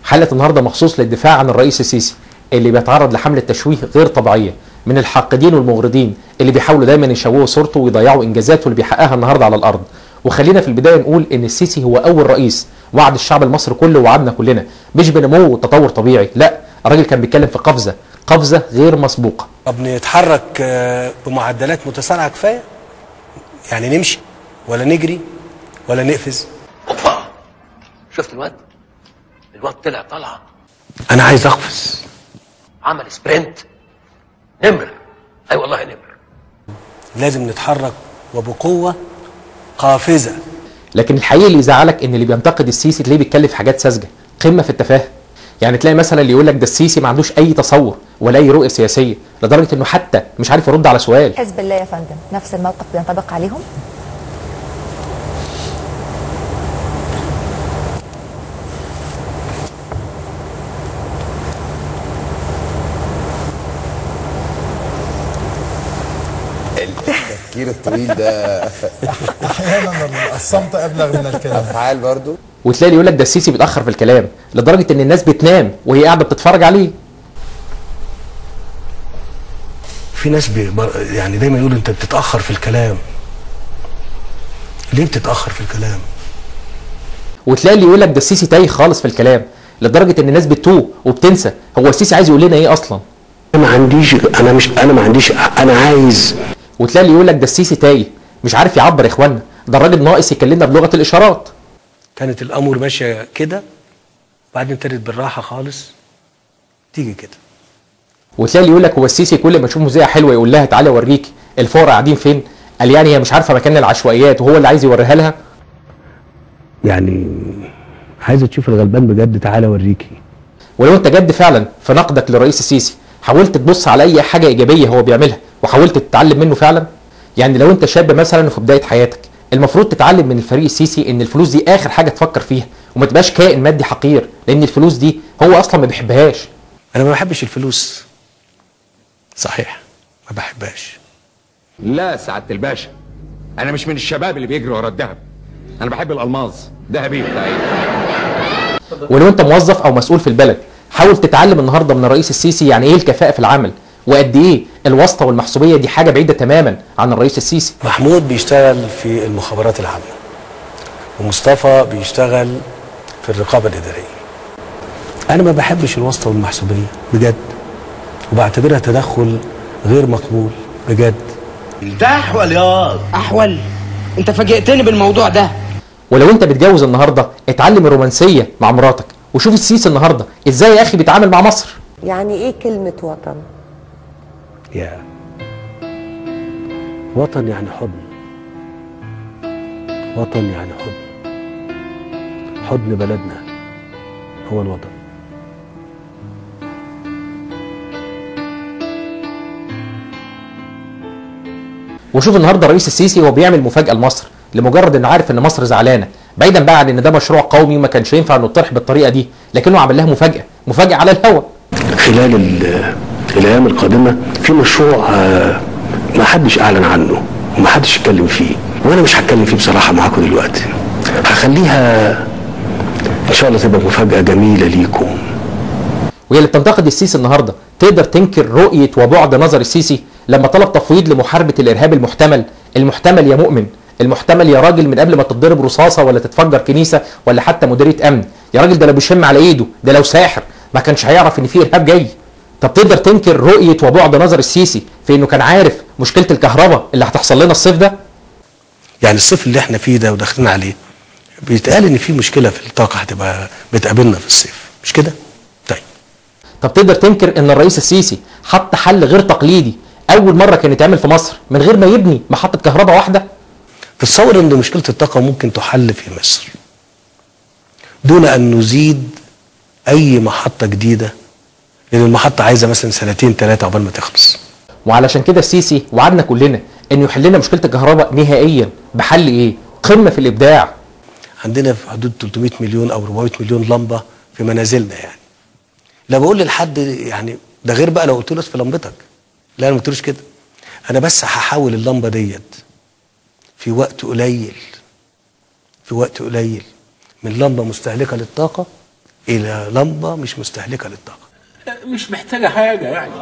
حلقه النهارده مخصوص للدفاع عن الرئيس السيسي اللي بيتعرض لحمله تشويه غير طبيعيه من الحاقدين والمغردين اللي بيحاولوا دايما يشوهوا صورته ويضيعوا انجازاته اللي بيحققها النهارده على الارض. وخلينا في البدايه نقول ان السيسي هو اول رئيس وعد الشعب المصري كله ووعدنا كلنا مش بنمو وتطور طبيعي، لا، الراجل كان بيتكلم في قفزه غير مسبوقه. طب نتحرك بمعدلات متسارعه كفايه؟ يعني نمشي ولا نجري ولا نقفز؟ اوبا، شفت الواد طلع طلعه. انا عايز اقفز. عمل سبرنت. نمر. اي والله نمر. لازم نتحرك وبقوه قافزه. لكن الحقيقه اللي يزعلك ان اللي بينتقد السيسي تلاقيه بيتكلم في حاجات ساذجه قمه في التفاهه. يعني تلاقي مثلا اللي يقول لك ده السيسي ما عندوش اي تصور ولا اي رؤيه سياسيه، لدرجه انه حتى مش عارف يرد على سؤال. حزب الله يا فندم نفس الموقف بينطبق عليهم؟ التفكير الطويل ده احيانا الصمت ابلغ من الكلام. افعال برضو. وتلاقي اللي يقول لك ده السيسي بيتاخر في الكلام لدرجه ان الناس بتنام وهي قاعده بتتفرج عليه. في ناس يعني دايما يقولوا انت بتتاخر في الكلام. ليه بتتاخر في الكلام؟ وتلاقي اللي يقول لك ده السيسي تايه خالص في الكلام لدرجه ان الناس بتتوه وبتنسى هو السيسي عايز يقول لنا ايه اصلا. انا عايز. وتلاقي اللي يقول لك ده السيسي تايه مش عارف يعبر يا اخوانا، ده الراجل ناقص يكلمنا بلغه الاشارات. كانت الامور ماشيه كده بعدين ابتدت بالراحه خالص تيجي كده. وتلاقي اللي يقول لك هو السيسي كل ما يشوف مذيعه حلوه يقول لها تعالى اوريكي الفقراء قاعدين فين، قال يعني هي مش عارفه مكان العشوائيات وهو اللي عايز يوريها لها. يعني عايزه تشوف الغلبان بجد تعالى اوريكي. ولو انت جد فعلا في نقدك للرئيس السيسي حاولت تبص على اي حاجه ايجابيه هو بيعملها وحاولت تتعلم منه فعلا؟ يعني لو انت شاب مثلا وفي بدايه حياتك المفروض تتعلم من الفريق السيسي ان الفلوس دي اخر حاجه تفكر فيها وما تبقاش كائن مادي حقير، لان الفلوس دي هو اصلا ما بيحبهاش. انا ما بحبش الفلوس صحيح، ما بحبهاش. لا سعاده الباشا، انا مش من الشباب اللي بيجري ورا الذهب، انا بحب الالماظ ذهبي بتاعي. ولو انت موظف او مسؤول في البلد حاول تتعلم النهارده من الرئيس السيسي يعني ايه الكفاءه في العمل وقد ايه الواسطه والمحسوبيه دي حاجه بعيده تماما عن الرئيس السيسي. محمود بيشتغل في المخابرات العامه ومصطفى بيشتغل في الرقابه الاداريه. انا ما بحبش الواسطه والمحسوبيه بجد، وبعتبرها تدخل غير مقبول بجد. ده احول ياض احول، انت فاجئتني بالموضوع ده. ولو انت بتجوز النهارده اتعلم الرومانسيه مع مراتك وشوف السيسي النهارده ازاي يا اخي بيتعامل مع مصر. يعني ايه كلمه وطن؟ يا وطن يعني حضن، وطن يعني حضن، حضن بلدنا هو الوطن. وشوف النهارده الرئيس السيسي هو بيعمل مفاجاه لمصر لمجرد انه عارف ان مصر زعلانه، بعيدا بقى عن ان ده مشروع قومي وما كانش ينفع انه يطرح بالطريقه دي، لكنه عمل لها مفاجاه على الهوا. خلال الايام القادمه في مشروع ما حدش اعلن عنه وما حدش اتكلم فيه، وانا مش هتكلم فيه بصراحه معاكم دلوقتي، هخليها ان شاء الله تبقى مفاجاه جميله ليكم. وهي اللي بتنتقد السيسي النهارده تقدر تنكر رؤيه وبعد نظر السيسي لما طلب تفويض لمحاربه الارهاب المحتمل يا مؤمن، المحتمل يا راجل من قبل ما تتضرب رصاصه ولا تتفجر كنيسه ولا حتى مديريه امن، يا راجل ده لو بيشم على ايده، ده لو ساحر ما كانش هيعرف ان في ارهاب جاي. طب تقدر تنكر رؤيه وبعد نظر السيسي في انه كان عارف مشكله الكهرباء اللي هتحصل لنا الصيف ده؟ يعني الصيف اللي احنا فيه ده وداخلين عليه بيتقال ان في مشكله في الطاقه هتبقى بتقابلنا في الصيف، مش كده؟ طب تقدر تنكر ان الرئيس السيسي حط حل غير تقليدي اول مره كان يتعمل في مصر من غير ما يبني محطه كهرباء واحده؟ تتصور ان مشكله الطاقه ممكن تحل في مصر دون ان نزيد اي محطه جديده، لان المحطه عايزه مثلا 2 3 عقبال ما تخلص. وعلشان كده السيسي وعدنا كلنا انه يحل لنا مشكله الكهرباء نهائيا بحل ايه؟ قمه في الابداع. عندنا في حدود 300 مليون او 400 مليون لمبه في منازلنا، يعني لا بقول لحد يعني ده غير بقى لو قلت له في لمبتك، لا انا ما قلتلوش كده، انا بس هحول اللمبه ديت في وقت قليل من لمبه مستهلكه للطاقه الى لمبه مش مستهلكه للطاقه. مش محتاجه حاجه يعني.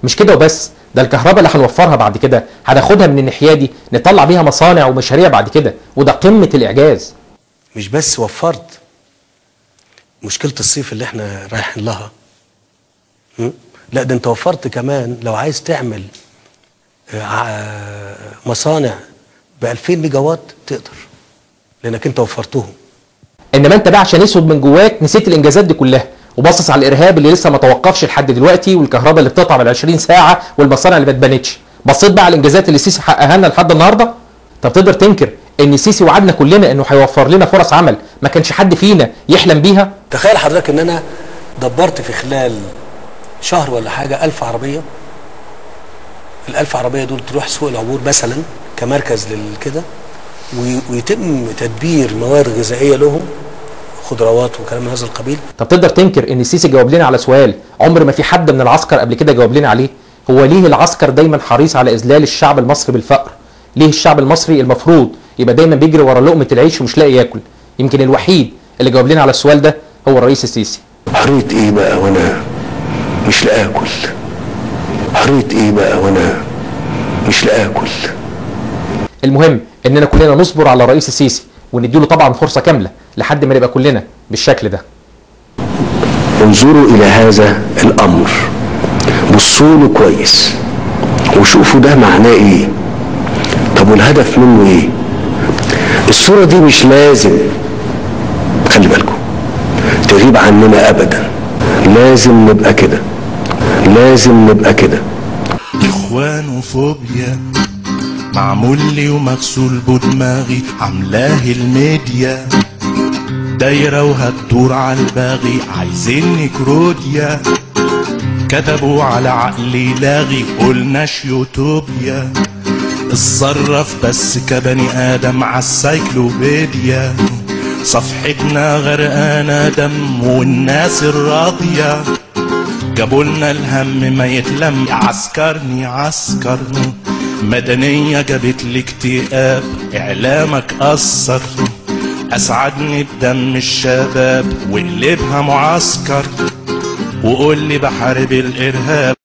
مش كده وبس، ده الكهرباء اللي هنوفرها بعد كده هناخدها من الناحيه دي نطلع بيها مصانع ومشاريع بعد كده، وده قمه الاعجاز. مش بس وفرت مشكله الصيف اللي احنا رايحين لها، لا ده انت وفرت كمان لو عايز تعمل مصانع ب 2000 ميجا وات تقدر، لانك انت وفرتهم. انما انت بقى عشان اسود من جواك نسيت الانجازات دي كلها وباصص على الارهاب اللي لسه ما توقفش لحد دلوقتي، والكهرباء اللي بتقطع بال 20 ساعه، والمصانع اللي ما اتبنتش. بصيت بقى على الانجازات اللي السيسي حققها لنا لحد النهارده؟ طب تقدر تنكر ان السيسي وعدنا كلنا انه هيوفر لنا فرص عمل ما كانش حد فينا يحلم بيها؟ تخيل حضرتك ان انا دبرت في خلال شهر ولا حاجه 1000 عربيه. ال1000 عربيه دول تروح سوق العبور مثلا كمركز للكده، ويتم تدبير مواد غذائيه لهم، خضروات وكلام من هذا القبيل. طب تقدر تنكر ان السيسي جاوب لنا على سؤال عمر ما في حد من العسكر قبل كده جاوب لنا عليه؟ هو ليه العسكر دايما حريص على اذلال الشعب المصري بالفقر؟ ليه الشعب المصري المفروض يبقى دايما بيجري ورا لقمه العيش ومش لاقي ياكل؟ يمكن الوحيد اللي جاوب لنا على السؤال ده هو الرئيس السيسي. حرية ايه بقى وانا مش لا اكل؟ حرية ايه بقى وانا مش لا اكل؟ المهم اننا كلنا نصبر على الرئيس السيسي ونديله طبعا فرصه كامله لحد ما نبقى كلنا بالشكل ده. انظروا الى هذا الامر، بصوا له كويس وشوفوا ده معناه ايه. طب والهدف منه ايه؟ الصوره دي مش لازم، خلي بالكم، تغيب عننا ابدا. لازم نبقى كده، لازم نبقى كده. اخوانوفوبيا معمول لي ومغسول بدماغي، عاملاه الميديا دايره وهتدور على الباغي، عايزيني كروديا كتبوا على عقلي لاغي، قلناش يوتوبيا اتصرف بس كبني ادم عالسايكلوبيديا، صفحتنا غرقانه دم والناس الراضيه، جابولنا الهم ما يتلم، عسكرني عسكرني، مدنية جابت لي اكتئاب، اعلامك اثر، اسعدني بدم الشباب وقلبها معسكر، وقول لي بحارب الارهاب